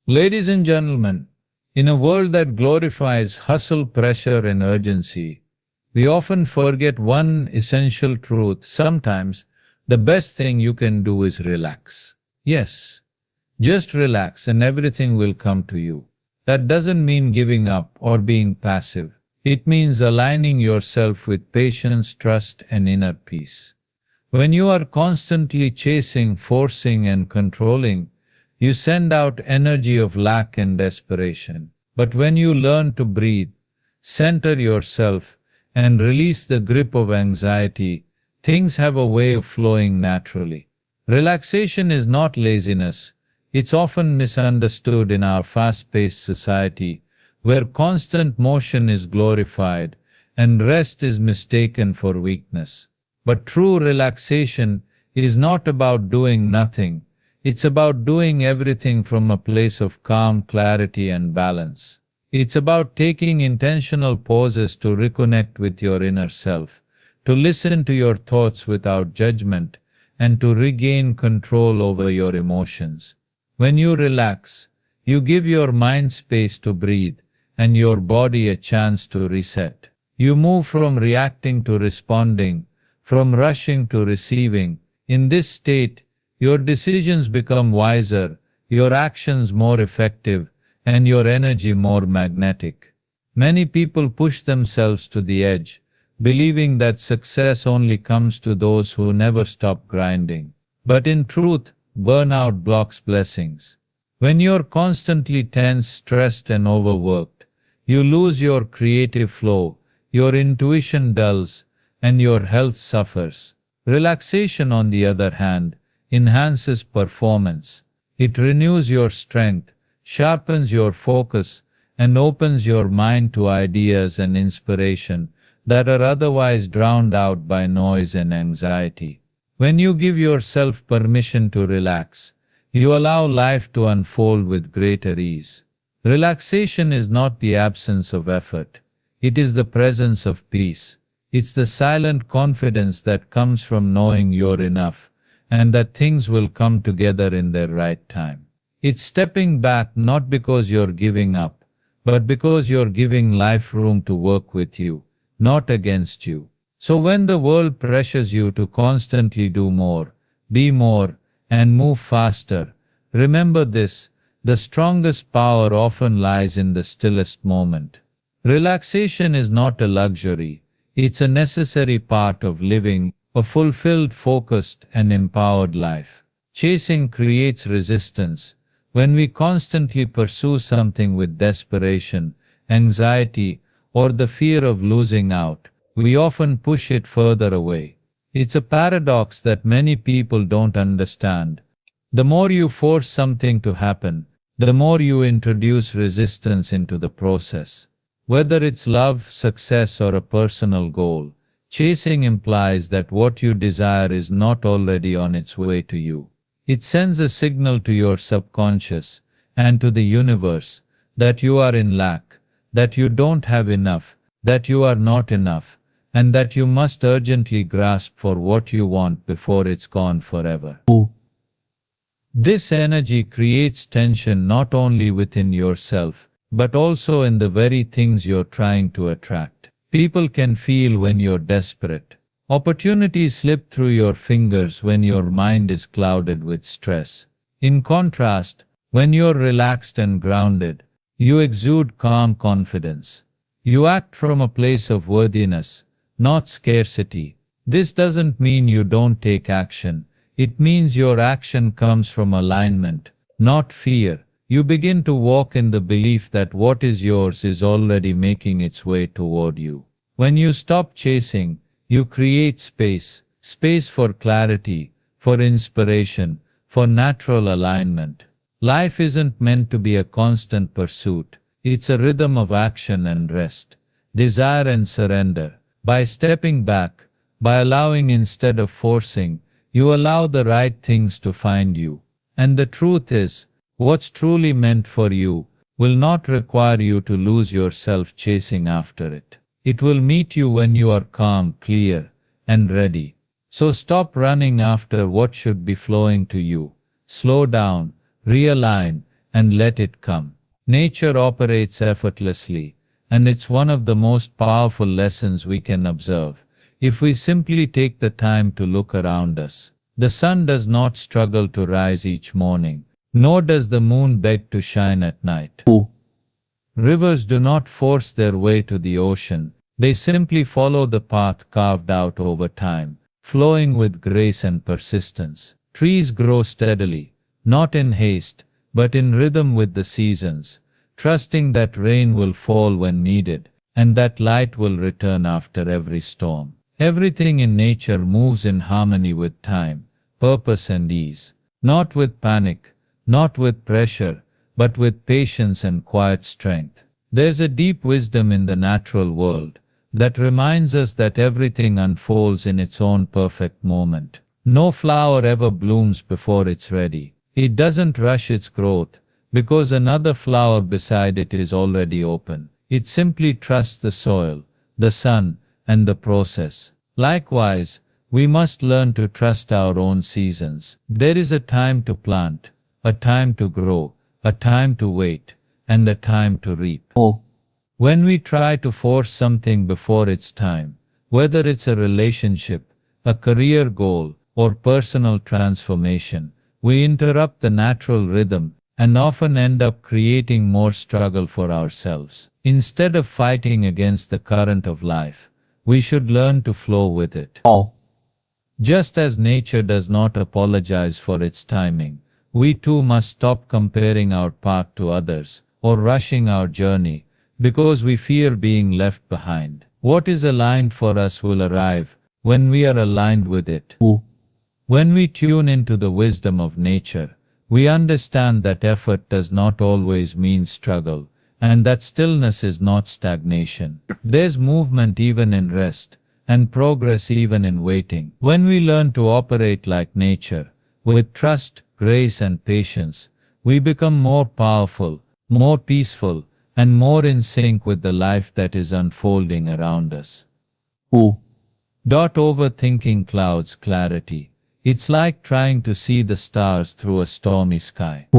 Ladies and gentlemen, in a world that glorifies hustle, pressure, and urgency, we often forget one essential truth. Sometimes, the best thing you can do is relax. Yes, just relax and everything will come to you. That doesn't mean giving up or being passive. It means aligning yourself with patience, trust, and inner peace. When you are constantly chasing, forcing, and controlling, you send out energy of lack and desperation. But when you learn to breathe, center yourself, and release the grip of anxiety, things have a way of flowing naturally. Relaxation is not laziness. It's often misunderstood in our fast-paced society, where constant motion is glorified and rest is mistaken for weakness. But true relaxation is not about doing nothing. It's about doing everything from a place of calm, clarity, and balance. It's about taking intentional pauses to reconnect with your inner self, to listen to your thoughts without judgment, and to regain control over your emotions. When you relax, you give your mind space to breathe and your body a chance to reset. You move from reacting to responding, from rushing to receiving. In this state, your decisions become wiser, your actions more effective, and your energy more magnetic. Many people push themselves to the edge, believing that success only comes to those who never stop grinding. But in truth, burnout blocks blessings. When you're constantly tense, stressed, and overworked, you lose your creative flow, your intuition dulls, and your health suffers. Relaxation, on the other hand, enhances performance. It renews your strength, sharpens your focus, and opens your mind to ideas and inspiration that are otherwise drowned out by noise and anxiety. When you give yourself permission to relax, you allow life to unfold with greater ease. Relaxation is not the absence of effort. It is the presence of peace. It's the silent confidence that comes from knowing you're enough and that things will come together in their right time. It's stepping back not because you're giving up, but because you're giving life room to work with you, not against you. So when the world pressures you to constantly do more, be more, and move faster, remember this: the strongest power often lies in the stillest moment. Relaxation is not a luxury, it's a necessary part of living a fulfilled, focused, and empowered life. Chasing creates resistance. When we constantly pursue something with desperation, anxiety, or the fear of losing out, we often push it further away. It's a paradox that many people don't understand. The more you force something to happen, the more you introduce resistance into the process. Whether it's love, success, or a personal goal, chasing implies that what you desire is not already on its way to you. It sends a signal to your subconscious and to the universe that you are in lack, that you don't have enough, that you are not enough, and that you must urgently grasp for what you want before it's gone forever. This energy creates tension not only within yourself, but also in the very things you're trying to attract. People can feel when you're desperate. Opportunities slip through your fingers when your mind is clouded with stress. In contrast, when you're relaxed and grounded, you exude calm confidence. You act from a place of worthiness, not scarcity. This doesn't mean you don't take action. It means your action comes from alignment, not fear. You begin to walk in the belief that what is yours is already making its way toward you. When you stop chasing, you create space for clarity, for inspiration, for natural alignment. Life isn't meant to be a constant pursuit. It's a rhythm of action and rest, desire and surrender. By stepping back, by allowing instead of forcing, you allow the right things to find you. And the truth is, what's truly meant for you will not require you to lose yourself chasing after it. It will meet you when you are calm, clear, and ready. So stop running after what should be flowing to you. Slow down, realign, and let it come. Nature operates effortlessly, and it's one of the most powerful lessons we can observe. If we simply take the time to look around us, the sun does not struggle to rise each morning, nor does the moon beg to shine at night. Rivers do not force their way to the ocean, they simply follow the path carved out over time, flowing with grace and persistence. Trees grow steadily, not in haste, but in rhythm with the seasons, trusting that rain will fall when needed, and that light will return after every storm. Everything in nature moves in harmony with time, purpose and ease, not with panic, not with pressure, but with patience and quiet strength. There's a deep wisdom in the natural world that reminds us that everything unfolds in its own perfect moment. No flower ever blooms before it's ready. It doesn't rush its growth because another flower beside it is already open. It simply trusts the soil, the sun, and the process. Likewise, we must learn to trust our own seasons. There is a time to plant, a time to grow, a time to wait, and a time to reap. When we try to force something before its time, whether it's a relationship, a career goal, or personal transformation, we interrupt the natural rhythm and often end up creating more struggle for ourselves. Instead of fighting against the current of life, we should learn to flow with it. Just as nature does not apologize for its timing, we too must stop comparing our path to others or rushing our journey because we fear being left behind. What is aligned for us will arrive when we are aligned with it. When we tune into the wisdom of nature, we understand that effort does not always mean struggle, and that stillness is not stagnation. There's movement even in rest, and progress even in waiting. When we learn to operate like nature, with trust, grace and patience, we become more powerful, more peaceful, and more in sync with the life that is unfolding around us. Overthinking clouds clarity. It's like trying to see the stars through a stormy sky.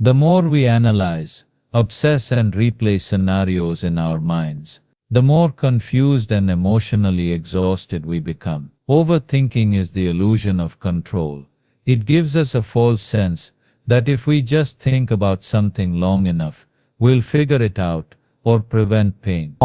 The more we analyze, obsess and replay scenarios in our minds, the more confused and emotionally exhausted we become. Overthinking is the illusion of control. It gives us a false sense that if we just think about something long enough, we'll figure it out or prevent pain.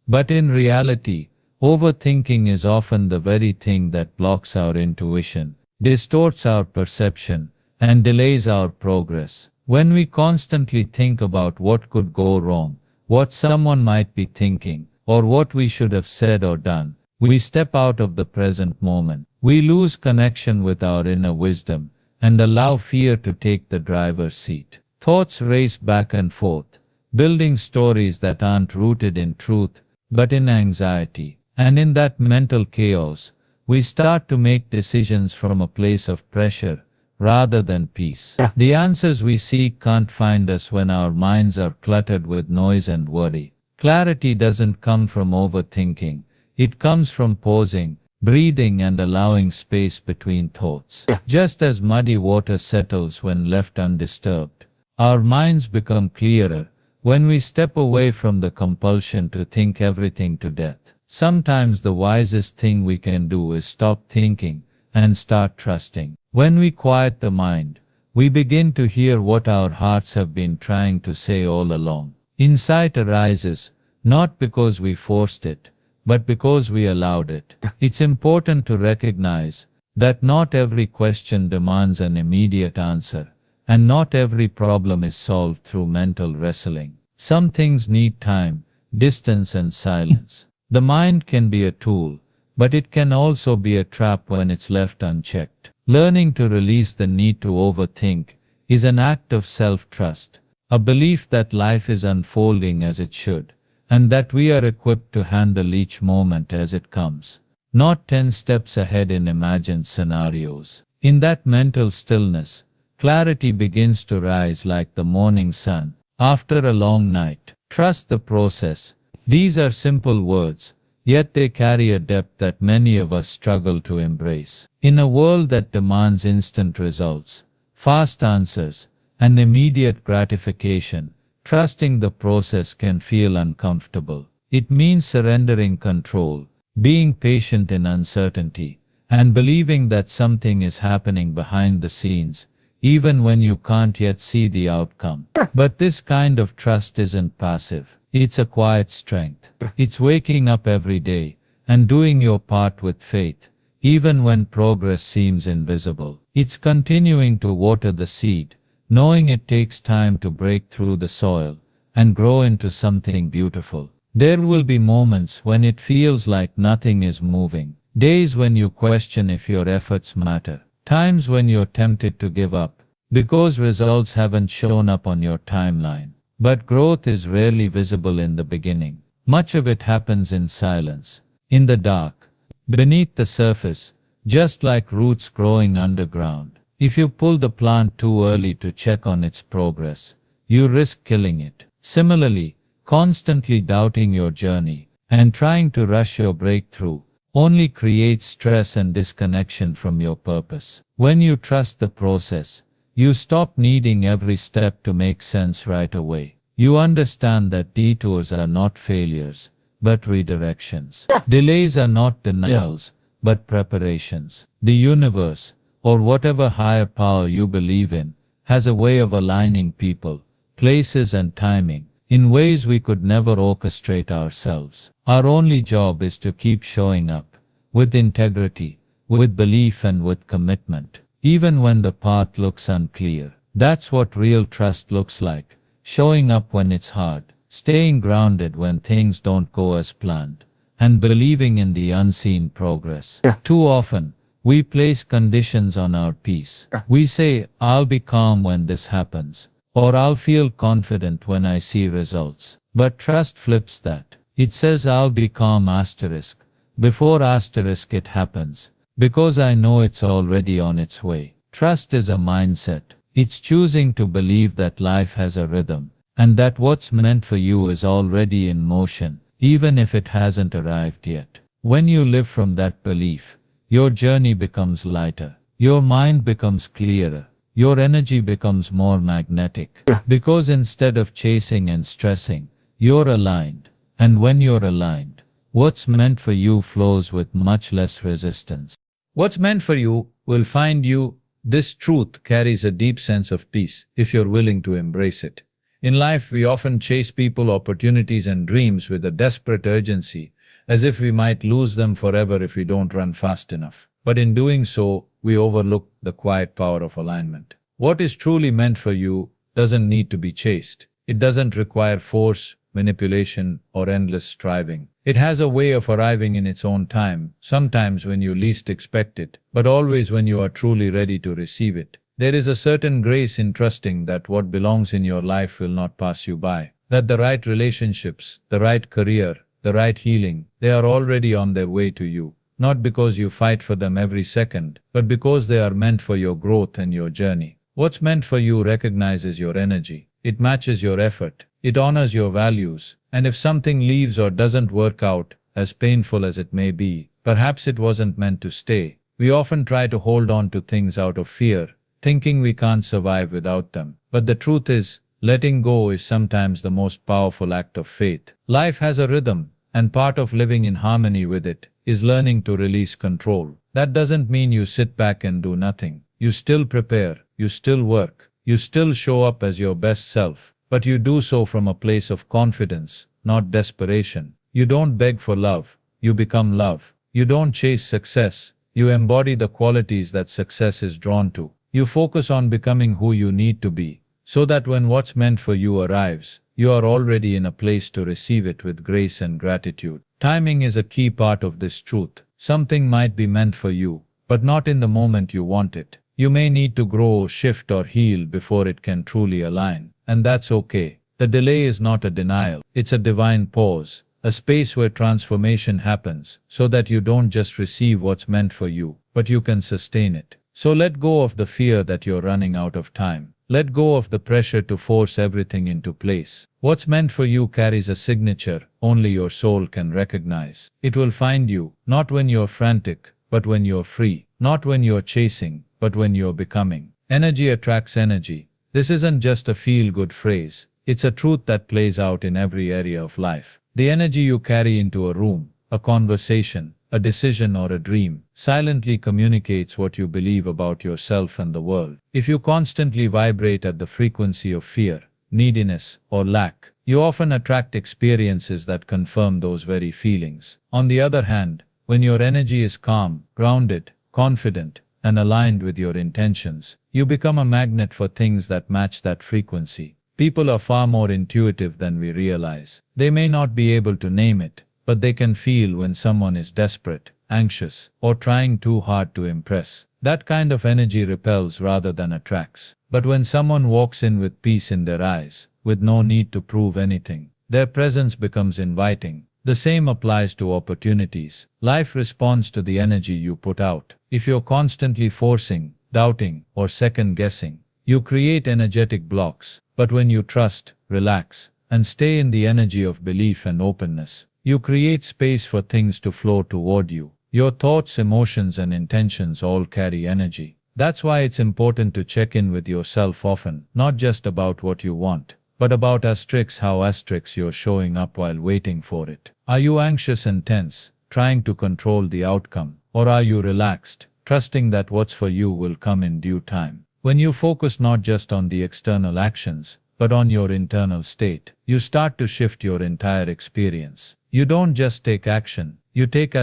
But in reality, overthinking is often the very thing that blocks our intuition, distorts our perception, and delays our progress. When we constantly think about what could go wrong, what someone might be thinking, or what we should have said or done, we step out of the present moment. We lose connection with our inner wisdom and allow fear to take the driver's seat. Thoughts race back and forth, building stories that aren't rooted in truth, but in anxiety. And in that mental chaos, we start to make decisions from a place of pressure rather than peace. The answers we seek can't find us when our minds are cluttered with noise and worry. Clarity doesn't come from overthinking. It comes from pausing, breathing and allowing space between thoughts. Just as muddy water settles when left undisturbed, our minds become clearer when we step away from the compulsion to think everything to death. Sometimes the wisest thing we can do is stop thinking and start trusting. When we quiet the mind, we begin to hear what our hearts have been trying to say all along. Insight arises, not because we forced it, but because we allowed it. It's important to recognize that not every question demands an immediate answer, and not every problem is solved through mental wrestling. Some things need time, distance and silence. The mind can be a tool, but it can also be a trap when it's left unchecked. Learning to release the need to overthink is an act of self-trust, a belief that life is unfolding as it should, and that we are equipped to handle each moment as it comes, not 10 steps ahead in imagined scenarios. In that mental stillness, clarity begins to rise like the morning sun after a long night. Trust the process. These are simple words, yet they carry a depth that many of us struggle to embrace. In a world that demands instant results, fast answers, and immediate gratification, trusting the process can feel uncomfortable. It means surrendering control, being patient in uncertainty, and believing that something is happening behind the scenes, even when you can't yet see the outcome. But this kind of trust isn't passive. It's a quiet strength. It's waking up every day and doing your part with faith, even when progress seems invisible. It's continuing to water the seed, knowing it takes time to break through the soil and grow into something beautiful. There will be moments when it feels like nothing is moving, days when you question if your efforts matter, times when you're tempted to give up because results haven't shown up on your timeline. But growth is rarely visible in the beginning. Much of it happens in silence, in the dark, beneath the surface, just like roots growing underground. If you pull the plant too early to check on its progress, you risk killing it. Similarly, constantly doubting your journey and trying to rush your breakthrough only creates stress and disconnection from your purpose. When you trust the process, you stop needing every step to make sense right away. You understand that detours are not failures, but redirections. Delays are not denials, but preparations. The universe, or whatever higher power you believe in, has a way of aligning people, places and timing in ways we could never orchestrate ourselves. Our only job is to keep showing up, with integrity, with belief and with commitment, even when the path looks unclear. That's what real trust looks like, showing up when it's hard, staying grounded when things don't go as planned, and believing in the unseen progress. Too often, we place conditions on our peace. We say, I'll be calm when this happens, or I'll feel confident when I see results. But trust flips that. It says I'll be calm asterisk, before asterisk it happens, because I know it's already on its way. Trust is a mindset. It's choosing to believe that life has a rhythm, and that what's meant for you is already in motion, even if it hasn't arrived yet. When you live from that belief, your journey becomes lighter, your mind becomes clearer, your energy becomes more magnetic, because instead of chasing and stressing, you're aligned. And when you're aligned, what's meant for you flows with much less resistance. What's meant for you will find you. This truth carries a deep sense of peace if you're willing to embrace it. In life, we often chase people, opportunities, and dreams with a desperate urgency, as if we might lose them forever if we don't run fast enough. But in doing so, we overlook the quiet power of alignment. What is truly meant for you doesn't need to be chased. It doesn't require force, manipulation, or endless striving. It has a way of arriving in its own time, sometimes when you least expect it, but always when you are truly ready to receive it. There is a certain grace in trusting that what belongs in your life will not pass you by, that the right relationships, the right career, the right healing, they are already on their way to you, not because you fight for them every second, but because they are meant for your growth and your journey. What's meant for you recognizes your energy. It matches your effort. It honors your values. And if something leaves or doesn't work out, as painful as it may be, perhaps it wasn't meant to stay. We often try to hold on to things out of fear, thinking we can't survive without them. But the truth is, letting go is sometimes the most powerful act of faith. Life has a rhythm, and part of living in harmony with it is learning to release control. That doesn't mean you sit back and do nothing. You still prepare, you still work, you still show up as your best self, but you do so from a place of confidence, not desperation. You don't beg for love, you become love. You don't chase success, you embody the qualities that success is drawn to. You focus on becoming who you need to be, so that when what's meant for you arrives, you are already in a place to receive it with grace and gratitude. Timing is a key part of this truth. Something might be meant for you, but not in the moment you want it. You may need to grow, shift, or heal before it can truly align, and that's okay. The delay is not a denial, it's a divine pause, a space where transformation happens, so that you don't just receive what's meant for you, but you can sustain it. So let go of the fear that you're running out of time. Let go of the pressure to force everything into place. What's meant for you carries a signature only your soul can recognize. It will find you, not when you're frantic, but when you're free, not when you're chasing, but when you're becoming. Energy attracts energy. This isn't just a feel-good phrase, it's a truth that plays out in every area of life. The energy you carry into a room, a conversation, a decision or a dream, silently communicates what you believe about yourself and the world. If you constantly vibrate at the frequency of fear, neediness, or lack, you often attract experiences that confirm those very feelings. On the other hand, when your energy is calm, grounded, confident, and aligned with your intentions, you become a magnet for things that match that frequency. People are far more intuitive than we realize. They may not be able to name it, but they can feel when someone is desperate, anxious, or trying too hard to impress. That kind of energy repels rather than attracts. But when someone walks in with peace in their eyes, with no need to prove anything, their presence becomes inviting. The same applies to opportunities. Life responds to the energy you put out. If you're constantly forcing, doubting, or second-guessing, you create energetic blocks. But when you trust, relax, and stay in the energy of belief and openness, you create space for things to flow toward you. Your thoughts, emotions, and intentions all carry energy. That's why it's important to check in with yourself often, not just about what you want, but about how you're showing up while waiting for it. Are you anxious and tense, trying to control the outcome, or are you relaxed, trusting that what's for you will come in due time? When you focus not just on the external actions, but on your internal state, you start to shift your entire experience. You don't just take action, you take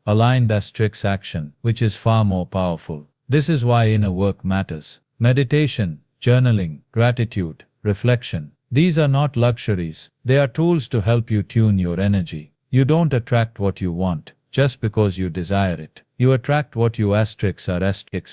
aligned action, which is far more powerful. This is why inner work matters. Meditation, journaling, gratitude, reflection. These are not luxuries, they are tools to help you tune your energy. You don't attract what you want just because you desire it. You attract what you are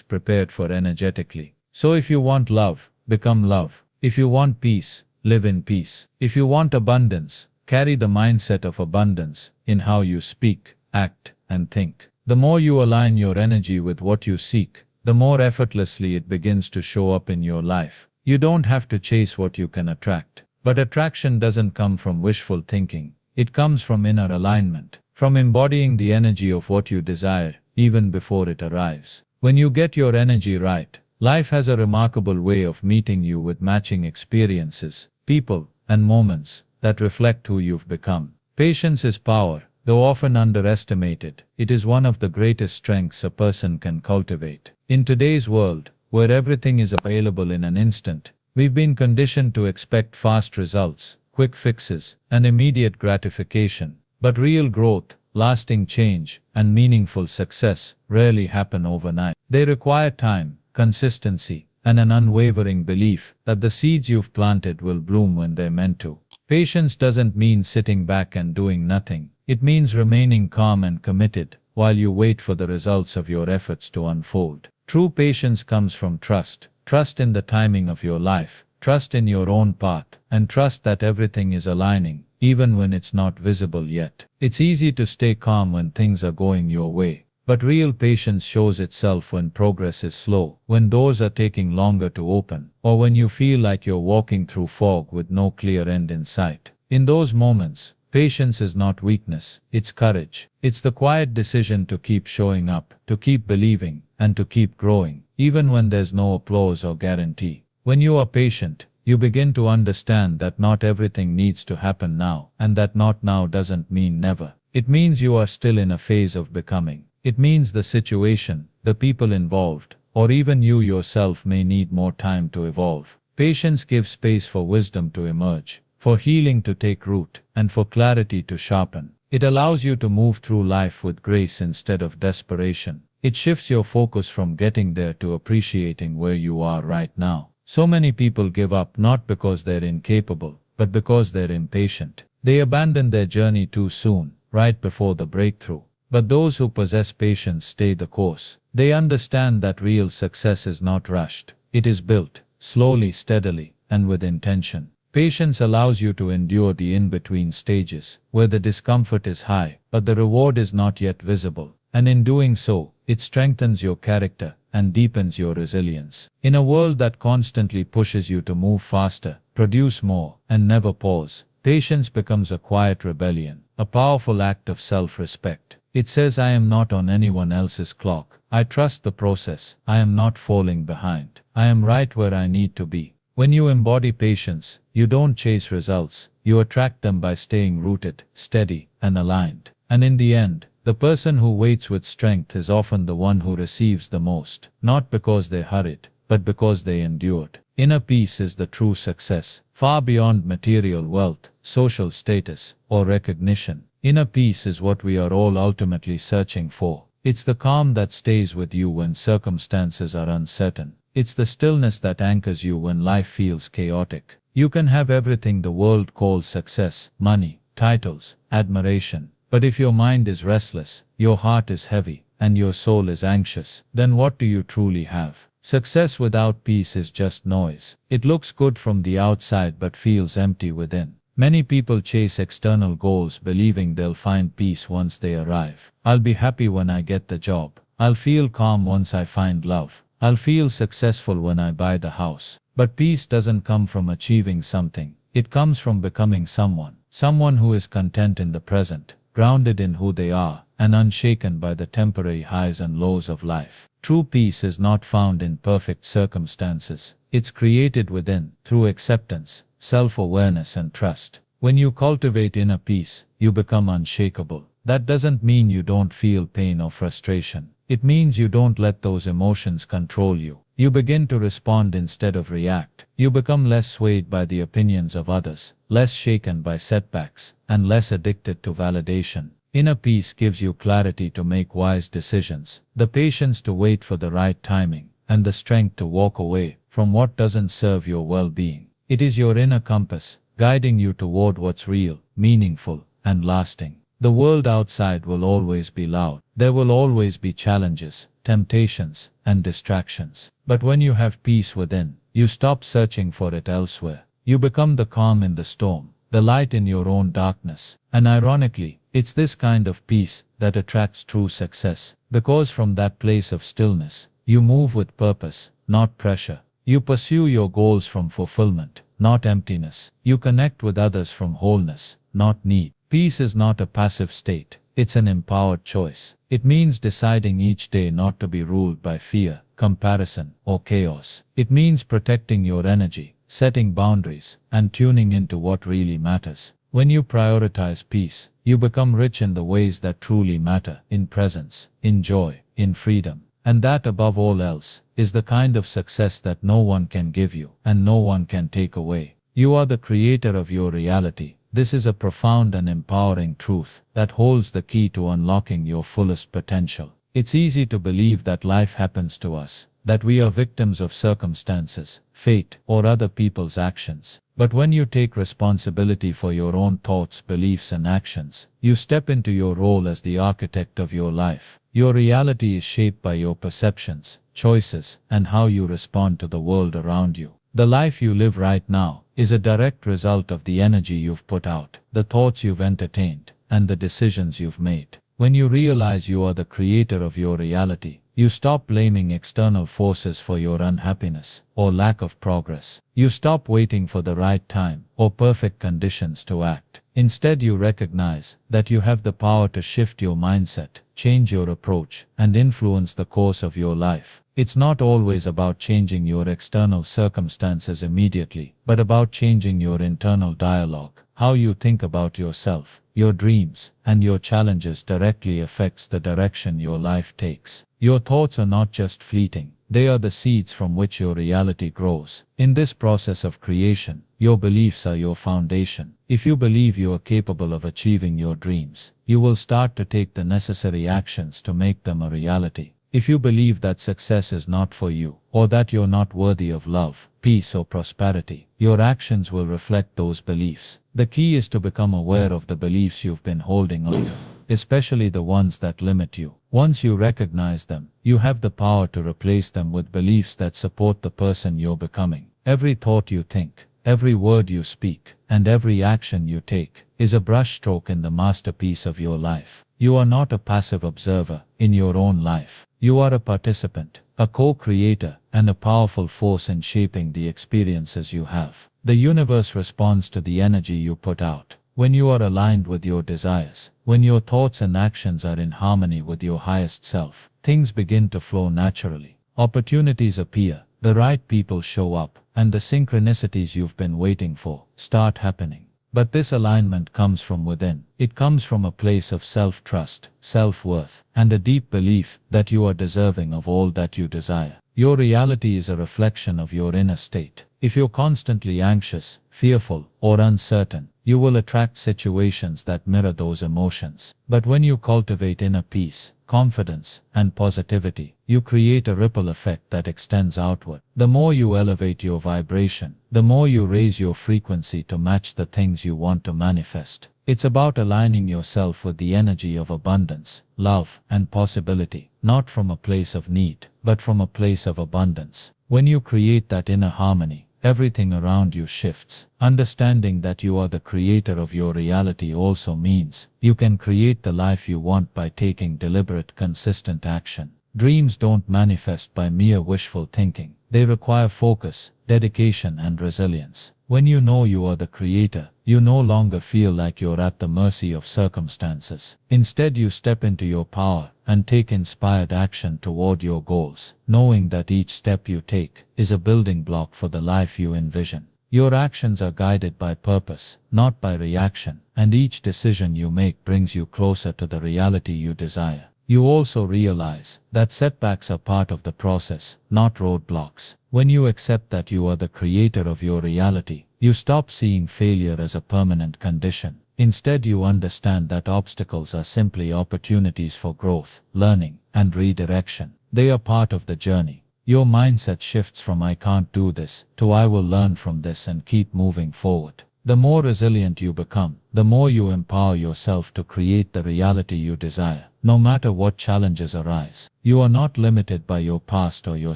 prepared for energetically. So if you want love, become love. If you want peace, live in peace. If you want abundance, carry the mindset of abundance in how you speak, act, and think. The more you align your energy with what you seek, the more effortlessly it begins to show up in your life. You don't have to chase what you can attract. But attraction doesn't come from wishful thinking. It comes from inner alignment, from embodying the energy of what you desire, even before it arrives. When you get your energy right, life has a remarkable way of meeting you with matching experiences, people, and moments that reflect who you've become. Patience is power, though often underestimated. It is one of the greatest strengths a person can cultivate. In today's world, where everything is available in an instant, we've been conditioned to expect fast results, quick fixes, and immediate gratification. But real growth, lasting change, and meaningful success rarely happen overnight. They require time, consistency, and an unwavering belief that the seeds you've planted will bloom when they're meant to. Patience doesn't mean sitting back and doing nothing. It means remaining calm and committed while you wait for the results of your efforts to unfold. True patience comes from trust. Trust in the timing of your life, trust in your own path, and trust that everything is aligning, even when it's not visible yet. It's easy to stay calm when things are going your way, but real patience shows itself when progress is slow, when doors are taking longer to open, or when you feel like you're walking through fog with no clear end in sight. In those moments, patience is not weakness, it's courage. It's the quiet decision to keep showing up, to keep believing, and to keep growing, even when there's no applause or guarantee. When you are patient, you begin to understand that not everything needs to happen now, and that not now doesn't mean never. It means you are still in a phase of becoming. It means the situation, the people involved, or even you yourself may need more time to evolve. Patience gives space for wisdom to emerge, for healing to take root, and for clarity to sharpen. It allows you to move through life with grace instead of desperation. It shifts your focus from getting there to appreciating where you are right now. So many people give up not because they're incapable, but because they're impatient. They abandon their journey too soon, right before the breakthrough. But those who possess patience stay the course. They understand that real success is not rushed. It is built, slowly, steadily, and with intention. Patience allows you to endure the in-between stages, where the discomfort is high, but the reward is not yet visible. And in doing so, it strengthens your character and deepens your resilience. In a world that constantly pushes you to move faster, produce more, and never pause, patience becomes a quiet rebellion, a powerful act of self-respect. It says, I am not on anyone else's clock. I trust the process. I am not falling behind. I am right where I need to be. When you embody patience, you don't chase results, you attract them by staying rooted, steady, and aligned. And in the end, the person who waits with strength is often the one who receives the most, not because they hurried, but because they endured. Inner peace is the true success, far beyond material wealth, social status, or recognition. Inner peace is what we are all ultimately searching for. It's the calm that stays with you when circumstances are uncertain. It's the stillness that anchors you when life feels chaotic. You can have everything the world calls success, money, titles, admiration. But if your mind is restless, your heart is heavy, and your soul is anxious, then what do you truly have? Success without peace is just noise. It looks good from the outside but feels empty within. Many people chase external goals believing they'll find peace once they arrive. I'll be happy when I get the job. I'll feel calm once I find love. I'll feel successful when I buy the house. But peace doesn't come from achieving something. It comes from becoming someone. Someone who is content in the present, grounded in who they are, and unshaken by the temporary highs and lows of life. True peace is not found in perfect circumstances. It's created within, through acceptance, self-awareness and trust. When you cultivate inner peace, you become unshakable. That doesn't mean you don't feel pain or frustration. It means you don't let those emotions control you. You begin to respond instead of react. You become less swayed by the opinions of others, less shaken by setbacks, and less addicted to validation. Inner peace gives you clarity to make wise decisions, the patience to wait for the right timing, and the strength to walk away from what doesn't serve your well-being. It is your inner compass, guiding you toward what's real, meaningful, and lasting. The world outside will always be loud. There will always be challenges, temptations, and distractions. But when you have peace within, you stop searching for it elsewhere. You become the calm in the storm, the light in your own darkness. And ironically, it's this kind of peace that attracts true success. Because from that place of stillness, you move with purpose, not pressure. You pursue your goals from fulfillment, not emptiness. You connect with others from wholeness, not need. Peace is not a passive state. It's an empowered choice. It means deciding each day not to be ruled by fear, comparison, or chaos. It means protecting your energy, setting boundaries, and tuning into what really matters. When you prioritize peace, you become rich in the ways that truly matter, in presence, in joy, in freedom. And that, above all else, is the kind of success that no one can give you, and no one can take away. You are the creator of your reality. This is a profound and empowering truth that holds the key to unlocking your fullest potential. It's easy to believe that life happens to us, that we are victims of circumstances, fate, or other people's actions. But when you take responsibility for your own thoughts, beliefs, and actions, you step into your role as the architect of your life. Your reality is shaped by your perceptions, choices, and how you respond to the world around you. The life you live right now is a direct result of the energy you've put out, the thoughts you've entertained, and the decisions you've made. When you realize you are the creator of your reality, you stop blaming external forces for your unhappiness or lack of progress. You stop waiting for the right time or perfect conditions to act. Instead, you recognize that you have the power to shift your mindset, change your approach, and influence the course of your life. It's not always about changing your external circumstances immediately, but about changing your internal dialogue. How you think about yourself, your dreams, and your challenges directly affects the direction your life takes. Your thoughts are not just fleeting, they are the seeds from which your reality grows. In this process of creation, your beliefs are your foundation. If you believe you are capable of achieving your dreams, you will start to take the necessary actions to make them a reality. If you believe that success is not for you, or that you're not worthy of love, peace, or prosperity, your actions will reflect those beliefs. The key is to become aware of the beliefs you've been holding on to, especially the ones that limit you. Once you recognize them, you have the power to replace them with beliefs that support the person you're becoming. Every thought you think, every word you speak, and every action you take is a brushstroke in the masterpiece of your life. You are not a passive observer in your own life. You are a participant, a co-creator, and a powerful force in shaping the experiences you have. The universe responds to the energy you put out. When you are aligned with your desires, when your thoughts and actions are in harmony with your highest self, things begin to flow naturally. Opportunities appear, the right people show up, and the synchronicities you've been waiting for start happening. But this alignment comes from within. It comes from a place of self-trust, self-worth, and a deep belief that you are deserving of all that you desire. Your reality is a reflection of your inner state. If you're constantly anxious, fearful, or uncertain, you will attract situations that mirror those emotions. But when you cultivate inner peace, confidence, and positivity, you create a ripple effect that extends outward. The more you elevate your vibration, the more you raise your frequency to match the things you want to manifest. It's about aligning yourself with the energy of abundance, love, and possibility, not from a place of need, but from a place of abundance. When you create that inner harmony, everything around you shifts. Understanding that you are the creator of your reality also means you can create the life you want by taking deliberate, consistent action. Dreams don't manifest by mere wishful thinking. They require focus, dedication, and resilience. When you know you are the creator, you no longer feel like you're at the mercy of circumstances. Instead, you step into your power and take inspired action toward your goals, knowing that each step you take is a building block for the life you envision. Your actions are guided by purpose, not by reaction, and each decision you make brings you closer to the reality you desire. You also realize that setbacks are part of the process, not roadblocks. When you accept that you are the creator of your reality, you stop seeing failure as a permanent condition. Instead, you understand that obstacles are simply opportunities for growth, learning, and redirection. They are part of the journey. Your mindset shifts from "I can't do this" to "I will learn from this and keep moving forward." The more resilient you become, the more you empower yourself to create the reality you desire. No matter what challenges arise, you are not limited by your past or your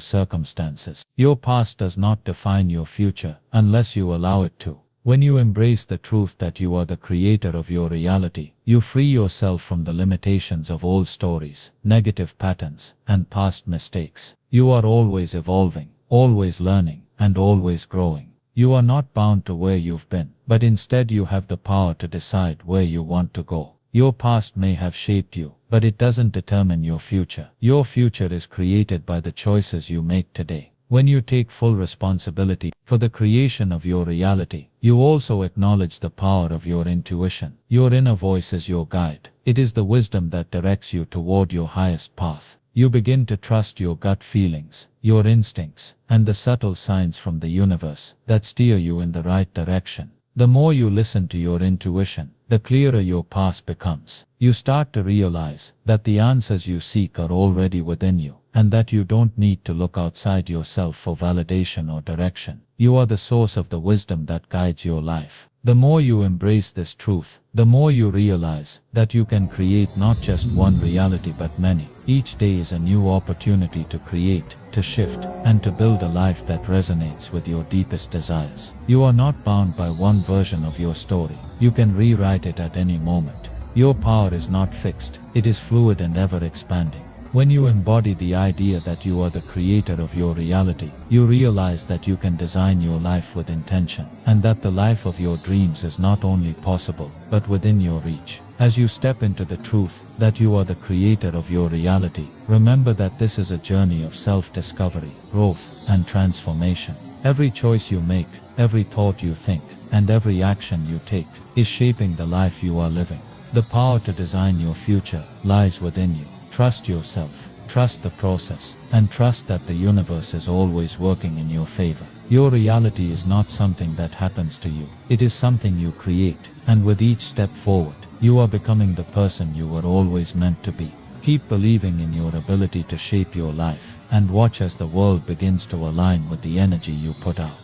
circumstances. Your past does not define your future unless you allow it to. When you embrace the truth that you are the creator of your reality, you free yourself from the limitations of old stories, negative patterns, and past mistakes. You are always evolving, always learning, and always growing. You are not bound to where you've been, but instead you have the power to decide where you want to go. Your past may have shaped you, but it doesn't determine your future. Your future is created by the choices you make today. When you take full responsibility for the creation of your reality, you also acknowledge the power of your intuition. Your inner voice is your guide. It is the wisdom that directs you toward your highest path. You begin to trust your gut feelings, your instincts, and the subtle signs from the universe that steer you in the right direction. The more you listen to your intuition, the clearer your path becomes. You start to realize that the answers you seek are already within you, and that you don't need to look outside yourself for validation or direction. You are the source of the wisdom that guides your life. The more you embrace this truth, the more you realize that you can create not just one reality but many. Each day is a new opportunity to create, to shift, and to build a life that resonates with your deepest desires. You are not bound by one version of your story. You can rewrite it at any moment. Your power is not fixed. It is fluid and ever expanding. When you embody the idea that you are the creator of your reality, you realize that you can design your life with intention, and that the life of your dreams is not only possible, but within your reach. As you step into the truth that you are the creator of your reality, remember that this is a journey of self-discovery, growth, and transformation. Every choice you make, every thought you think, and every action you take is shaping the life you are living. The power to design your future lies within you. Trust yourself, trust the process, and trust that the universe is always working in your favor. Your reality is not something that happens to you. It is something you create, and with each step forward, you are becoming the person you were always meant to be. Keep believing in your ability to shape your life, and watch as the world begins to align with the energy you put out.